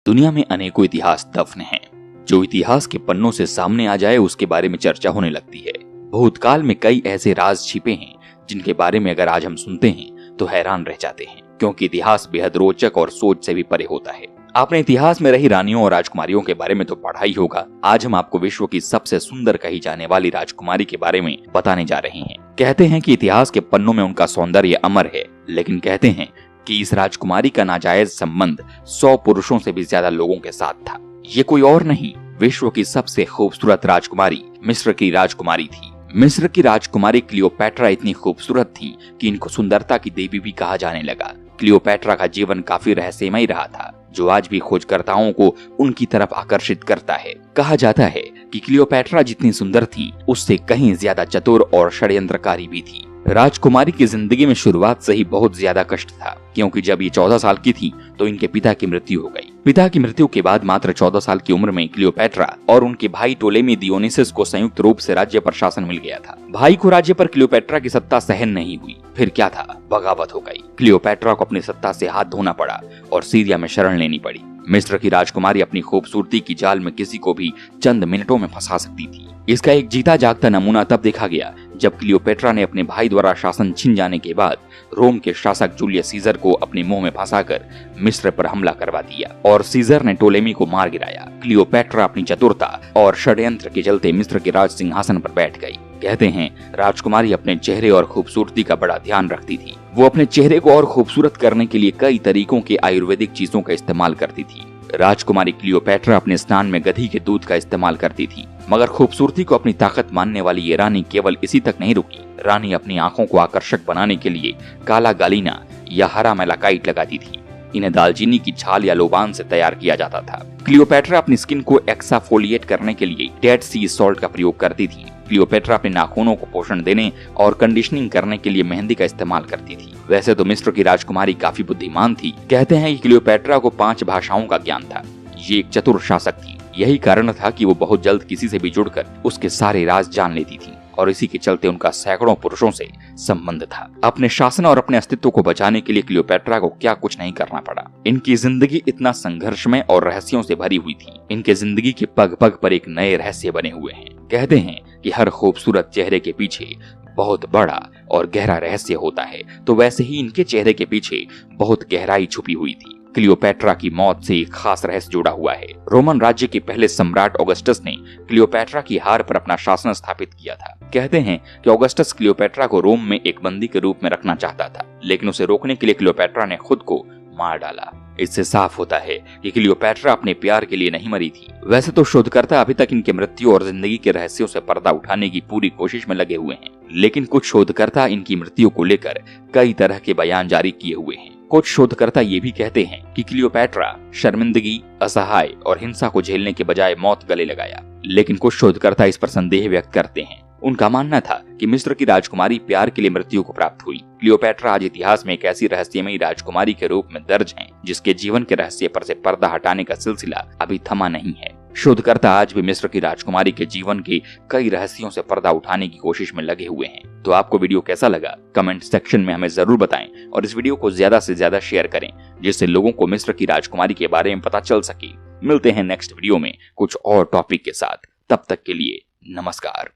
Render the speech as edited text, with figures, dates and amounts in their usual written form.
दुनिया में अनेकों इतिहास दफन हैं। जो इतिहास के पन्नों से सामने आ जाए उसके बारे में चर्चा होने लगती है। भूतकाल में कई ऐसे राज छिपे हैं जिनके बारे में अगर आज हम सुनते हैं तो हैरान रह जाते हैं, क्योंकि इतिहास बेहद रोचक और सोच से भी परे होता है। आपने इतिहास में रही रानियों और राजकुमारियों के बारे में तो पढ़ा ही होगा। आज हम आपको विश्व की सबसे सुंदर कही जाने वाली राजकुमारी के बारे में बताने जा रहे हैं। कहते हैं कि इतिहास के पन्नों में उनका सौंदर्य अमर है, लेकिन कहते हैं कि इस राजकुमारी का नाजायज संबंध 100 पुरुषों से भी ज्यादा लोगों के साथ था। ये कोई और नहीं, विश्व की सबसे खूबसूरत राजकुमारी मिस्र की राजकुमारी थी। मिस्र की राजकुमारी क्लियोपैट्रा इतनी खूबसूरत थी कि इनको सुंदरता की देवी भी कहा जाने लगा। क्लियोपैट्रा का जीवन काफी रहस्यमय रहा था, जो आज भी खोजकर्ताओं को उनकी तरफ आकर्षित करता है। कहा जाता है कि क्लियोपैट्रा जितनी सुंदर थी, उससे कहीं ज्यादा चतुर और षड्यंत्रकारी भी थी। राजकुमारी की जिंदगी में शुरुआत से ही बहुत ज्यादा कष्ट था, क्योंकि जब ये 14 साल की थी तो इनके पिता की मृत्यु हो गई। पिता की मृत्यु के बाद मात्र 14 साल की उम्र में क्लियोपैट्रा और उनके भाई टोलेमी दियोनिसिस को संयुक्त रूप से राज्य पर शासन मिल गया था। भाई को राज्य पर क्लियोपैट्रा की सत्ता सहन नहीं हुई। फिर क्या था, बगावत हो गई। क्लियोपैट्रा को अपनी सत्ता से हाथ धोना पड़ा और सीरिया में शरण लेनी पड़ी। मिस्र की राजकुमारी अपनी खूबसूरती की जाल में किसी को भी चंद मिनटों में फंसा सकती थी। इसका एक जीता जागता नमूना तब देखा गया जब क्लियोपैट्रा ने अपने भाई द्वारा शासन छिन जाने के बाद रोम के शासक जूलियस सीजर को अपने मुंह में फंसाकर मिस्र पर हमला करवा दिया और सीजर ने टोलेमी को मार गिराया। क्लियोपैट्रा अपनी चतुरता और षड्यंत्र के चलते मिस्र के राज सिंहासन पर बैठ गई। कहते हैं राजकुमारी अपने चेहरे और खूबसूरती का बड़ा ध्यान रखती थी। वो अपने चेहरे को और खूबसूरत करने के लिए कई तरीकों के आयुर्वेदिक चीजों का इस्तेमाल करती थी। राजकुमारी क्लियोपैट्रा अपने स्नान में गधी के दूध का इस्तेमाल करती थी। मगर खूबसूरती को अपनी ताकत मानने वाली ये रानी केवल इसी तक नहीं रुकी। रानी अपनी आंखों को आकर्षक बनाने के लिए काला गालीना या हरा मेलाकाइट लगाती थी। इन्हें दालचीनी की छाल या लोबान से तैयार किया जाता था। क्लियोपैट्रा अपनी स्किन को एक्साफोलिएट करने के लिए डेड सी सॉल्ट का प्रयोग करती थी। क्लियोपैट्रा अपने नाखूनों को पोषण देने और कंडीशनिंग करने के लिए मेहंदी का इस्तेमाल करती थी। वैसे तो मिस्र की राजकुमारी काफी बुद्धिमान थी। कहते हैं कि क्लियोपैट्रा को 5 भाषाओं का ज्ञान था। ये एक चतुर शासक थी। यही कारण था कि वो बहुत जल्द किसी से भी जुड़कर उसके सारे राज जान लेती थी और इसी के चलते उनका सैकड़ों पुरुषों से संबंध था। अपने शासन और अपने अस्तित्व को बचाने के लिए क्लियोपैट्रा को क्या कुछ नहीं करना पड़ा। इनकी जिंदगी इतना संघर्षमय और रहस्यों से भरी हुई थी। इनके जिंदगी के पग पग पर एक नए रहस्य बने हुए हैं। कहते हैं कि हर खूबसूरत चेहरे के पीछे बहुत बड़ा और गहरा रहस्य होता है, तो वैसे ही इनके चेहरे के पीछे बहुत गहराई छुपी हुई थी। क्लियोपैट्रा की मौत से एक खास रहस्य जुड़ा हुआ है। रोमन राज्य के पहले सम्राट ऑगस्टस ने क्लियोपैट्रा की हार पर अपना शासन स्थापित किया था। कहते हैं कि ऑगस्टस क्लियोपैट्रा को रोम में एक बंदी के रूप में रखना चाहता था, लेकिन उसे रोकने के लिए क्लियोपैट्रा ने खुद को मार डाला। इससे साफ होता है कि क्लियोपैट्रा अपने प्यार के लिए नहीं मरी थी। वैसे तो शोधकर्ता अभी तक इनके मृत्यु और जिंदगी के रहस्यों से पर्दा उठाने की पूरी कोशिश में लगे हुए हैं, लेकिन कुछ शोधकर्ता इनकी मृत्यु को लेकर कई तरह के बयान जारी किए हुए हैं। कुछ शोधकर्ता ये भी कहते हैं कि क्लियोपैट्रा शर्मिंदगी, असहाय और हिंसा को झेलने के बजाय मौत गले लगाया, लेकिन कुछ शोधकर्ता इस पर संदेह व्यक्त करते हैं। उनका मानना था कि मिस्र की राजकुमारी प्यार के लिए मृत्यु को प्राप्त हुई। क्लियोपैट्रा आज इतिहास में एक ऐसी रहस्यमयी राजकुमारी के रूप में दर्ज है जिसके जीवन के रहस्य पर से पर्दा हटाने का सिलसिला अभी थमा नहीं है। शोधकर्ता आज भी मिस्र की राजकुमारी के जीवन के कई रहस्यों से पर्दा उठाने की कोशिश में लगे हुए हैं। तो आपको वीडियो कैसा लगा कमेंट सेक्शन में हमें जरूर बताएं और इस वीडियो को ज्यादा से ज्यादा शेयर करें, जिससे लोगों को मिस्र की राजकुमारी के बारे में पता चल सके। मिलते हैं नेक्स्ट वीडियो में कुछ और टॉपिक के साथ। तब तक के लिए नमस्कार।